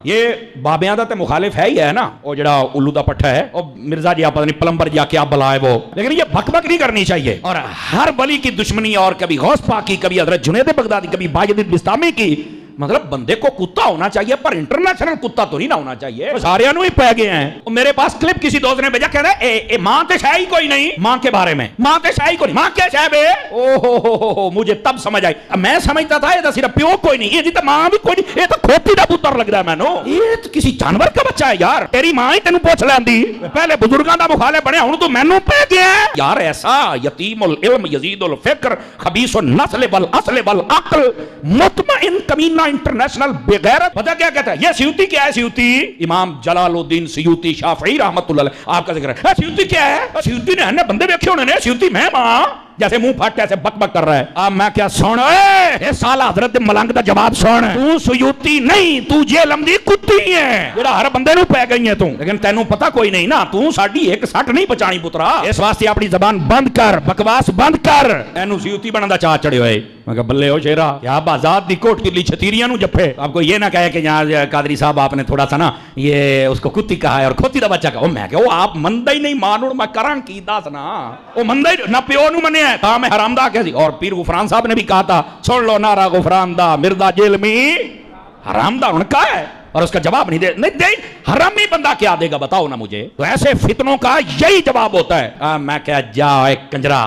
یہ بابیاں دا تے مخالف ہے ہی ہے نا، وہ جڑا الو دا پٹھا ہے، اور مرزا جی آپ پتہ نہیں پلمبر جا کے آپ بلائے وہ، لیکن یہ بک بک نہیں کرنی چاہیے، اور ہر ولی کی دشمنی، اور کبھی غوث پاک کی، کبھی حضرت جنید بغدادی، کبھی باجد بستامی کی، مطلب بندے کو کتا ہونا چاہیے پر انٹرنیشنل کتا تو نہیں نہ ہونا چاہیے۔ سارے انہوں ہی پہ گئے ہیں۔ میرے پاس کلپ کسی دوست نے بھیجا، کہہ رہا ہے ماں تے شاہی کوئی نہیں، ماں کے بارے میں ماں تے شاہی کوئی نہیں، ماں کیا شاہ بے، اوہ مجھے تب سمجھ آئی، میں سمجھتا تھا یہ تو صرف پیو کوئی نہیں، یہ تو ماں بھی کوئی نہیں، یہ تو کھوتی دا پتر لگ رہا ہے مینوں، یہ تو کسی جانور کا بچہ ہے یار، تیری ماں ہی تینوں پوچھ لیندی، پہلے بزرگاں دا مخالف بنے، ہن تو مینوں پہ گیا ہے یار۔ ایسا یتیم العلم یزید الفکر خبیث النسل والاصل والعقل مطمئن کمینہ انٹرنیشنل بغیرت، پتہ کیا کہتا ہے یہ سیوطی کیا ہے؟ سیوطی امام جلال الدین سیوطی شافعی رحمت اللہ علیہ آپ کا ذکر ہے۔ سیوطی کیا ہے؟ سیوطی نے بندے دیکھے ہونے نے، سیوطی میں ماں جیسے منہ پھٹ ایسے بک بک کر رہا ہے۔ اب میں کیا سن، اے سالہ حضرت ملنگ دا جواب سن، تو سیوطی نہیں، تو جہلم دی کتی ہے جڑا ہر بندے نو پہ گئی ہے تو، لیکن تینوں پتہ کوئی نہیں نا، تو ساڈی ایک سٹ نہیں بچانی پترا، اس واسطے اپنی زبان بند کر، بکواس بند کر، اینو سیوطی بنن دا چاہ چڑھے ہوئے۔ میں کہا بلے ہو شیرا، کیا بازاد دی کوٹ کلی چھتیریاں نو جپے، آپ کو یہ نہ کہے کہ یہاں قادری صاحب آپ نے تھوڑا سا نا یہ اس کو کتی کہا ہے اور کھوتی دا بچہ کہا، میں کہا وہ آپ مندہ ہی نہیں مانوڑ، میں کران کی داس نا، وہ مندہ ہی نہ پیو نو منے ہے، کہا میں حرام دا کہہ سی، اور پیر غفران صاحب نے بھی کہا تھا، سن لو نعرہ غفران دا، مرزا جیلمی حرام دا ان کا ہے، اور اس کا جواب نہیں دے حرامی بندہ کیا دے گا بتاؤ نا مجھے۔ تو ایسے فتنوں کا یہی جواب ہوتا ہے۔ میں کہا جا ایک کنجرا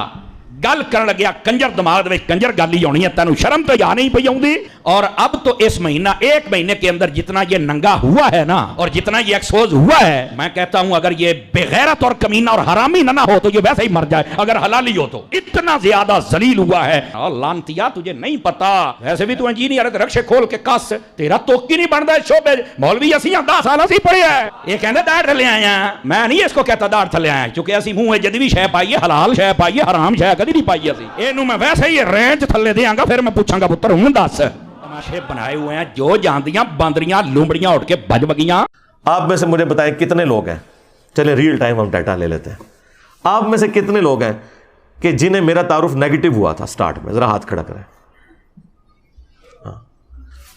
گل کرن لگیا، کنجر دماغ دے کنجر گل ہی ہونی ہے، تینوں شرم تو یا نہیں پئی آؤندی۔ اور اب تو اس مہینہ ایک مہینے کے اندر جتنا یہ ننگا ہوا ہے نا، اور جتنا یہ ایکسپوز ہوا ہے، میں کہتا ہوں اگر یہ بغیرت اور کمینہ اور حرامی نہ ہو تو یہ ویسے ہی مر جائے، اگر حلالی ہو تو۔ اتنا زیادہ ذلیل ہوا ہے، لانتیا تجھے نہیں پتا، ویسے بھی تو انجینئر ہے، رکشے کھول کے کس، تیرا توکی نہیں بنتا شعبے، مولوی اسی 10 سال اسی پڑھے ہیں، یہ کہندے داڑھ تھلے آئے ہیں، میں نہیں اس کو کہتا داڑھ تھلے آئے، چونکہ اسی منہ جدوی شے پائیے، حلال شے پائیے، حرام شے کدی نہیں پائی اسی، اینو میں ویسے ہی رینج تھلے دیاں گا، پھر میں پوچھاں گا پتر ہوں دس۔ تماشے بنائے ہوئے ہیں جو جاندیاں باندریاں لومڑیاں اٹھ کے بج بگیاں۔ آپ میں سے مجھے بتائیں کتنے لوگ ہیں، چلے ریل ٹائم ہم ڈیٹا لے لیتے ہیں، آپ میں سے کتنے لوگ ہیں کہ جنہیں میرا تعارف نیگیٹو ہوا تھا سٹارٹ میں؟ ذرا ہاتھ کھڑا کریں۔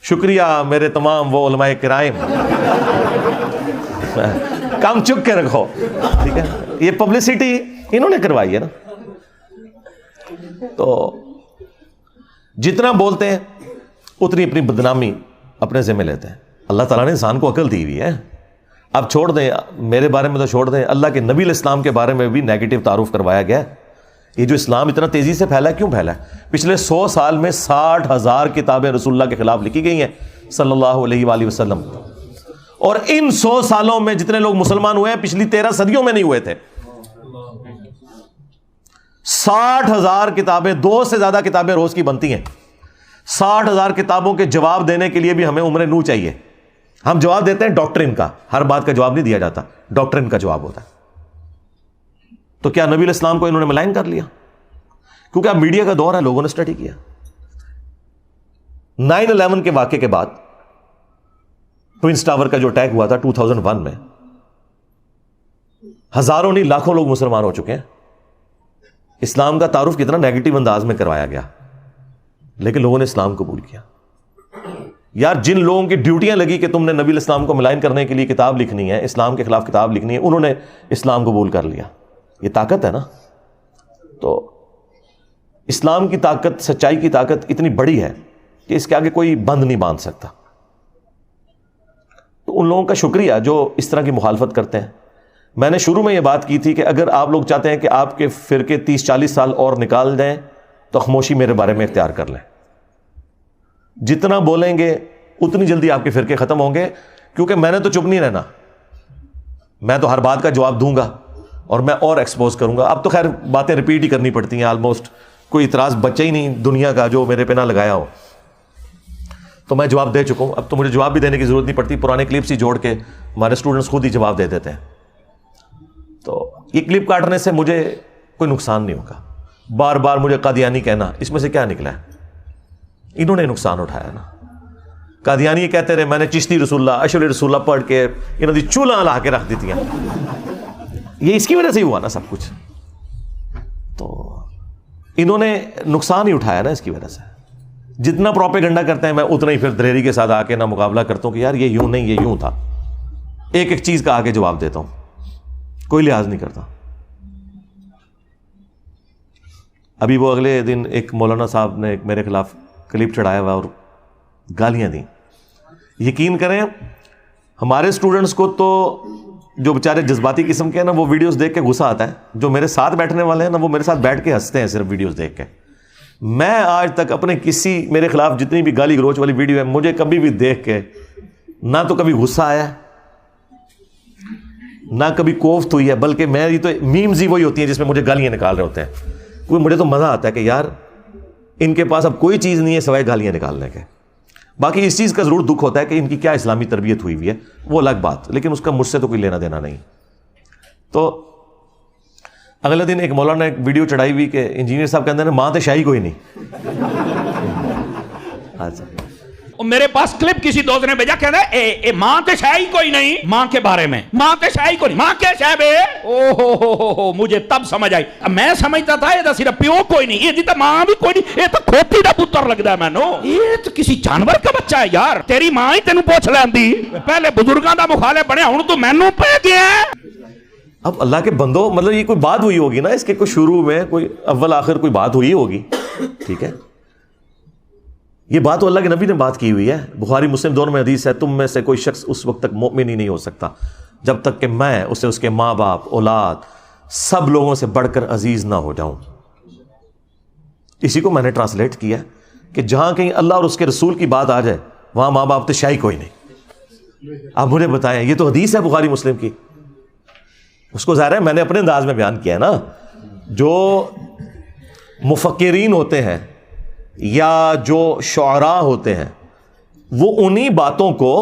شکریہ میرے تمام وہ علماء کرام، کام چک کے رکھو، ٹھیک ہے، یہ پبلسٹی انہوں نے کروائی ہے نا، تو جتنا بولتے ہیں اتنی اپنی بدنامی اپنے ذمہ لیتے ہیں۔ اللہ تعالیٰ نے انسان کو عقل دی ہوئی ہے، اب چھوڑ دیں، میرے بارے میں تو چھوڑ دیں، اللہ کے نبی علیہ السلام کے بارے میں بھی نیگیٹو تعارف کروایا گیا ہے۔ یہ جو اسلام اتنا تیزی سے پھیلا کیوں پھیلا ہے؟ پچھلے 100 سال میں 60,000 کتابیں رسول اللہ کے خلاف لکھی گئی ہیں صلی اللہ علیہ وآلہ وسلم، اور ان 100 سالوں میں جتنے لوگ مسلمان ہوئے ہیں پچھلی 13 صدیوں میں نہیں ہوئے تھے۔ 60,000 کتابیں، 2 سے زیادہ کتابیں روز کی بنتی ہیں، 60,000 کتابوں کے جواب دینے کے لیے بھی ہمیں عمر نو چاہیے۔ ہم جواب دیتے ہیں ڈاکٹرن کا، ہر بات کا جواب نہیں دیا جاتا، ڈاکٹرن کا جواب ہوتا ہے۔ تو کیا نبی علیہ السلام کو انہوں نے ملائن کر لیا؟ کیونکہ اب میڈیا کا دور ہے، لوگوں نے اسٹڈی کیا۔ 9/11 کے واقعے کے بعد ٹوئنس ٹاور کا جو اٹیک ہوا تھا 2001 میں، ہزاروں نہیں لاکھوں لوگ مسلمان ہو چکے ہیں۔ اسلام کا تعارف کتنا نیگیٹو انداز میں کروایا گیا، لیکن لوگوں نے اسلام قبول کیا۔ یار جن لوگوں کی ڈیوٹیاں لگی کہ تم نے نبی علیہ السلام کو ملائن کرنے کے لیے کتاب لکھنی ہے، اسلام کے خلاف کتاب لکھنی ہے، انہوں نے اسلام قبول کر لیا۔ یہ طاقت ہے نا، تو اسلام کی طاقت، سچائی کی طاقت اتنی بڑی ہے کہ اس کے آگے کوئی بند نہیں باندھ سکتا۔ تو ان لوگوں کا شکریہ جو اس طرح کی مخالفت کرتے ہیں۔ میں نے شروع میں یہ بات کی تھی کہ اگر آپ لوگ چاہتے ہیں کہ آپ کے فرقے 30-40 سال اور نکال دیں تو خاموشی میرے بارے میں اختیار کر لیں۔ جتنا بولیں گے اتنی جلدی آپ کے فرقے ختم ہوں گے، کیونکہ میں نے تو چپ نہیں رہنا، میں تو ہر بات کا جواب دوں گا اور میں اور ایکسپوز کروں گا۔ اب تو خیر باتیں ریپیٹ ہی کرنی پڑتی ہیں، آلموسٹ کوئی اعتراض بچا ہی نہیں دنیا کا جو میرے پہ نہ لگایا ہو، تو میں جواب دے چکا ہوں۔ اب تو مجھے جواب بھی دینے کی ضرورت نہیں پڑتی، پرانے کلپس ہی جوڑ کے ہمارے اسٹوڈنٹس خود ہی جواب دے دیتے ہیں۔ تو یہ کلپ کاٹنے سے مجھے کوئی نقصان نہیں ہوگا، بار بار مجھے قادیانی کہنا، اس میں سے کیا نکلا ہے؟ انہوں نے نقصان اٹھایا نا۔ قادیانی یہ کہتے رہے میں نے چشتی رسول اللہ، اشعری رسول اللہ پڑھ کے انہوں نے چولہا لا کے رکھ دیتی ہیں، یہ اس کی وجہ سے ہی ہوا نا سب کچھ۔ تو انہوں نے نقصان ہی اٹھایا نا اس کی وجہ سے۔ جتنا پروپیگنڈا کرتے ہیں میں اتنا ہی پھر دلیری کے ساتھ آ کے نہ مقابلہ کرتا ہوں کہ یار یہ یوں نہیں، یہ یوں تھا. ایک ایک چیز کا آ کے جواب دیتا ہوں, کوئی لحاظ نہیں کرتا. ابھی وہ اگلے دن ایک مولانا صاحب نے میرے خلاف کلپ چڑھایا ہوا اور گالیاں دیں. یقین کریں ہمارے اسٹوڈنٹس کو تو جو بیچارے جذباتی قسم کے ہیں نا, وہ ویڈیوز دیکھ کے غصہ آتا ہے. جو میرے ساتھ بیٹھنے والے ہیں نا, وہ میرے ساتھ بیٹھ کے ہنستے ہیں صرف ویڈیوز دیکھ کے. میں آج تک اپنے کسی میرے خلاف جتنی بھی گالی گلوچ والی ویڈیو ہے, مجھے کبھی بھی دیکھ کے نہ تو کبھی غصہ آیا نہ کبھی کوفت ہوئی ہے, بلکہ میری تو میمز ہی وہی ہوتی ہیں جس میں مجھے گالیاں نکال رہے ہوتے ہیں. کوئی مجھے تو مزہ آتا ہے کہ یار ان کے پاس اب کوئی چیز نہیں ہے سوائے گالیاں نکالنے کے. باقی اس چیز کا ضرور دکھ ہوتا ہے کہ ان کی کیا اسلامی تربیت ہوئی ہوئی ہے, وہ الگ بات, لیکن اس کا مجھ سے تو کوئی لینا دینا نہیں. تو اگلے دن ایک مولانا نے ایک ویڈیو چڑھائی ہوئی کہ انجینئر صاحب کہتے ہیں ماں تے شاہی کوئی نہیں. اچھا میرے پاس کلپ کسی دوست نے بھیجا, کہتا ہے اے ماں تے شاہی کوئی نہیں, ماں کے بارے میں ماں تے شاہی کوئی نہیں, ماں کیا شاہ بے. او ہو مجھے تب سمجھ آئی. میں سمجھتا تھا یہ صرف پیو کوئی نہیں, یہ جیتا ماں بھی کوئی نہیں, یہ تو کھوتی دا پتر لگتا ہے مینو, یہ تو کسی جانور کا بچہ ہے یار. تیری ماں ہی تینوں پوچھ لیندی, پہلے بزرگاں دا مخالف بنیا, ہن تو مینوں پہ گیا. اب اللہ کے بندو, مطلب یہ کوئی بات ہوئی ہوگی نا, اس کے کوئی شروع میں کوئی اول آخر کوئی بات ہوئی ہوگی, ٹھیک ہے. یہ بات تو اللہ کے نبی نے بات کی ہوئی ہے, بخاری مسلم دونوں میں حدیث ہے, تم میں سے کوئی شخص اس وقت تک مومن ہی نہیں ہو سکتا جب تک کہ میں اسے اس کے ماں باپ اولاد سب لوگوں سے بڑھ کر عزیز نہ ہو جاؤں. اسی کو میں نے ٹرانسلیٹ کیا کہ جہاں کہیں اللہ اور اس کے رسول کی بات آ جائے وہاں ماں باپ تو شاہی کوئی نہیں. آپ مجھے بتائیں, یہ تو حدیث ہے بخاری مسلم کی, اس کو ظاہر ہے میں نے اپنے انداز میں بیان کیا ہے نا. جو مفکرین ہوتے ہیں یا جو شعراء ہوتے ہیں وہ انہی باتوں کو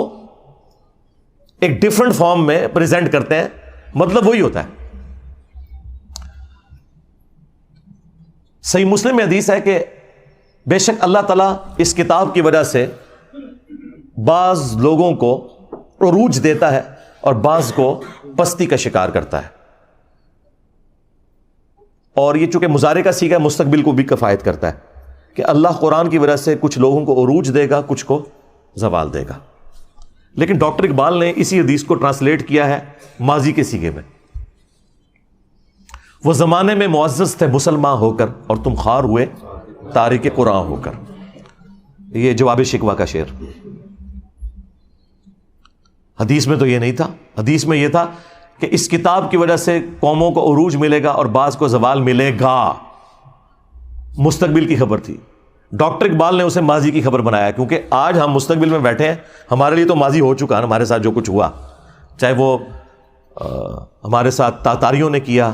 ایک ڈفرنٹ فارم میں پریزنٹ کرتے ہیں, مطلب وہی ہوتا ہے. صحیح مسلم میں حدیث ہے کہ بے شک اللہ تعالیٰ اس کتاب کی وجہ سے بعض لوگوں کو عروج دیتا ہے اور بعض کو پستی کا شکار کرتا ہے. اور یہ چونکہ مضارع کا سیغہ مستقبل کو بھی کفایت کرتا ہے کہ اللہ قرآن کی وجہ سے کچھ لوگوں کو عروج دے گا, کچھ کو زوال دے گا. لیکن ڈاکٹر اقبال نے اسی حدیث کو ٹرانسلیٹ کیا ہے ماضی کے سیغے میں. وہ زمانے میں معزز تھے مسلمان ہو کر اور تم خوار ہوئے تارک قرآن ہو کر. یہ جواب شکوہ کا شعر. حدیث میں تو یہ نہیں تھا, حدیث میں یہ تھا کہ اس کتاب کی وجہ سے قوموں کو عروج ملے گا اور بعض کو زوال ملے گا. مستقبل کی خبر تھی. ڈاکٹر اقبال نے اسے ماضی کی خبر بنایا کیونکہ آج ہم مستقبل میں بیٹھے ہیں, ہمارے لیے تو ماضی ہو چکا ہے, ہمارے ساتھ جو کچھ ہوا, چاہے وہ ہمارے ساتھ تاتاریوں نے کیا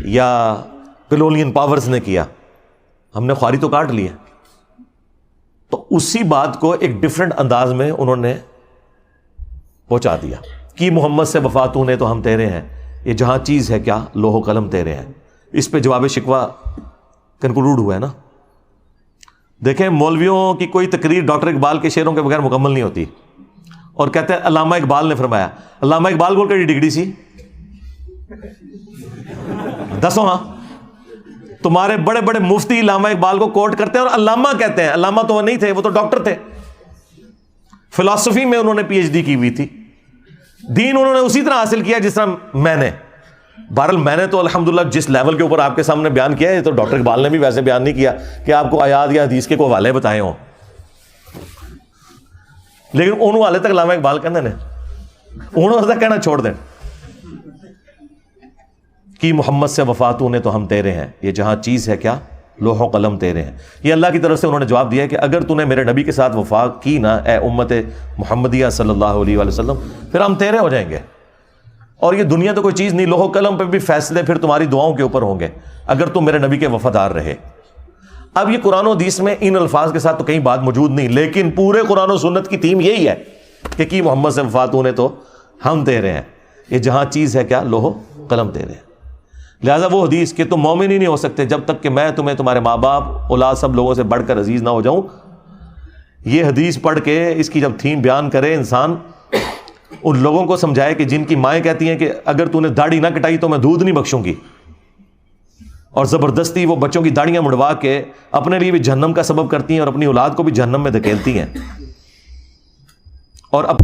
یا کلونین پاورز نے کیا, ہم نے خواری تو کاٹ لی ہے. تو اسی بات کو ایک ڈفرنٹ انداز میں انہوں نے پہنچا دیا کہ محمد سے وفاتوں نے تو ہم تیرے ہیں, یہ جہاں چیز ہے کیا لوح و قلم تیرے ہیں. اس پہ جواب شکوہ کنکلوڈ ہوا ہے نا. دیکھیں مولویوں کی کوئی تقریر ڈاکٹر اقبال کے شعروں کے بغیر مکمل نہیں ہوتی. اور کہتے ہیں علامہ اقبال نے فرمایا, علامہ اقبال کو کیڑی ڈگری سی دسو. ہاں تمہارے بڑے بڑے مفتی علامہ اقبال کو کوٹ کرتے ہیں اور علامہ کہتے ہیں. علامہ تو وہ نہیں تھے, وہ تو ڈاکٹر تھے. فلسفی میں انہوں نے پی ایچ ڈی کی ہوئی تھی. دین انہوں نے اسی طرح حاصل کیا جس طرح میں نے. بہرحال میں نے تو الحمدللہ جس لیول کے اوپر آپ کے سامنے بیان کیا ہے, تو ڈاکٹر اقبال نے بھی ویسے بیان نہیں کیا کہ آپ کو آیات یا حدیث کے کوئی حوالے بتائے ہوں. لیکن انہوں والے تک علامہ اقبال کہنے نے, انہوں تک کہنا چھوڑ دیں کہ محمد سے وفاتوں نے تو ہم تیرے ہیں, یہ جہاں چیز ہے کیا لوح و قلم تیرے ہیں. یہ اللہ کی طرف سے انہوں نے جواب دیا کہ اگر تو نے میرے نبی کے ساتھ وفا کی نا اے امت محمدیہ صلی اللہ علیہ وآلہ وسلم, پھر ہم تیرے ہو جائیں گے. اور یہ دنیا تو کوئی چیز نہیں, لوح و قلم پہ بھی فیصلے پھر تمہاری دعاؤں کے اوپر ہوں گے اگر تم میرے نبی کے وفادار رہے. اب یہ قرآن و حدیث میں ان الفاظ کے ساتھ تو کہیں بات موجود نہیں, لیکن پورے قرآن و سنت کی تھیم یہی ہے کہ کی محمد سے وفاتوں نے تو ہم تیرے ہیں, یہ جہاں چیز ہے کیا لوح و قلم تیرے ہیں. لہٰذا وہ حدیث کہ تم مومن ہی نہیں ہو سکتے جب تک کہ میں تمہیں تمہارے ماں باپ اولاد سب لوگوں سے بڑھ کر عزیز نہ ہو جاؤں, یہ حدیث پڑھ کے اس کی جب تھیم بیان کرے انسان, ان لوگوں کو سمجھائے کہ جن کی مائیں کہتی ہیں کہ اگر تو نے داڑھی نہ کٹائی تو میں دودھ نہیں بخشوں گی, اور زبردستی وہ بچوں کی داڑیاں مڑوا کے اپنے لیے بھی جہنم کا سبب کرتی ہیں اور اپنی اولاد کو بھی جہنم میں دھکیلتی ہیں. اور اب